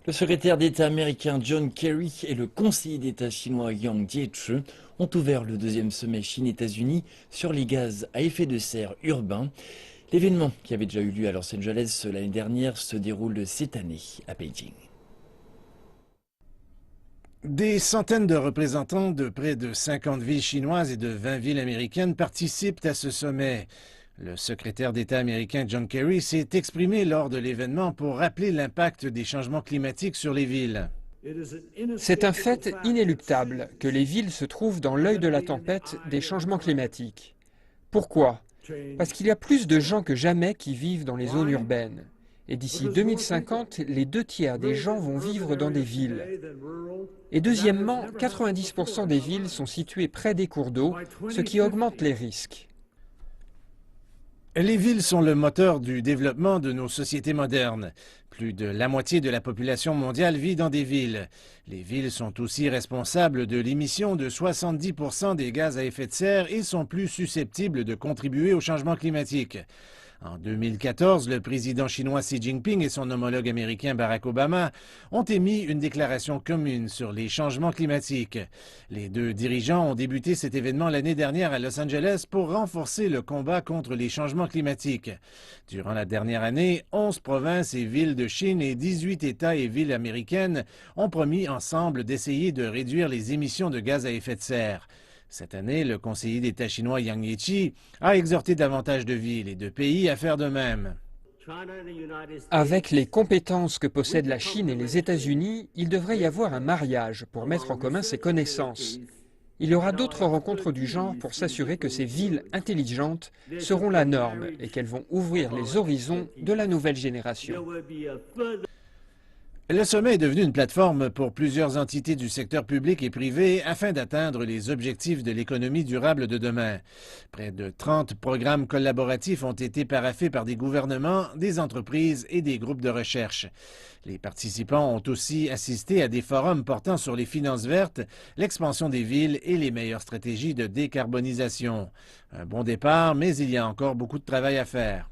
Le secrétaire d'État américain John Kerry et le conseiller d'État chinois Yang Jiechi ont ouvert le deuxième sommet Chine-États-Unis sur les gaz à effet de serre urbains. L'événement, qui avait déjà eu lieu à Los Angeles l'année dernière, se déroule cette année à Beijing. Des centaines de représentants de près de 50 villes chinoises et de 20 villes américaines participent à ce sommet. Le secrétaire d'État américain John Kerry s'est exprimé lors de l'événement pour rappeler l'impact des changements climatiques sur les villes. C'est un fait inéluctable que les villes se trouvent dans l'œil de la tempête des changements climatiques. Pourquoi? Parce qu'il y a plus de gens que jamais qui vivent dans les zones urbaines. Et d'ici 2050, les 2 tiers des gens vont vivre dans des villes. Et deuxièmement, 90% des villes sont situées près des cours d'eau, ce qui augmente les risques. Les villes sont le moteur du développement de nos sociétés modernes. Plus de la moitié de la population mondiale vit dans des villes. Les villes sont aussi responsables de l'émission de 70% des gaz à effet de serre et sont plus susceptibles de contribuer au changement climatique. En 2014, le président chinois Xi Jinping et son homologue américain Barack Obama ont émis une déclaration commune sur les changements climatiques. Les deux dirigeants ont débuté cet événement l'année dernière à Los Angeles pour renforcer le combat contre les changements climatiques. Durant la dernière année, 11 provinces et villes de Chine et 18 États et villes américaines ont promis ensemble d'essayer de réduire les émissions de gaz à effet de serre. Cette année, le conseiller d'État chinois Yang Jiechi a exhorté davantage de villes et de pays à faire de même. Avec les compétences que possèdent la Chine et les États-Unis, il devrait y avoir un mariage pour mettre en commun ces connaissances. Il y aura d'autres rencontres du genre pour s'assurer que ces villes intelligentes seront la norme et qu'elles vont ouvrir les horizons de la nouvelle génération. Le sommet est devenu une plateforme pour plusieurs entités du secteur public et privé afin d'atteindre les objectifs de l'économie durable de demain. Près de 30 programmes collaboratifs ont été paraphés par des gouvernements, des entreprises et des groupes de recherche. Les participants ont aussi assisté à des forums portant sur les finances vertes, l'expansion des villes et les meilleures stratégies de décarbonisation. Un bon départ, mais il y a encore beaucoup de travail à faire.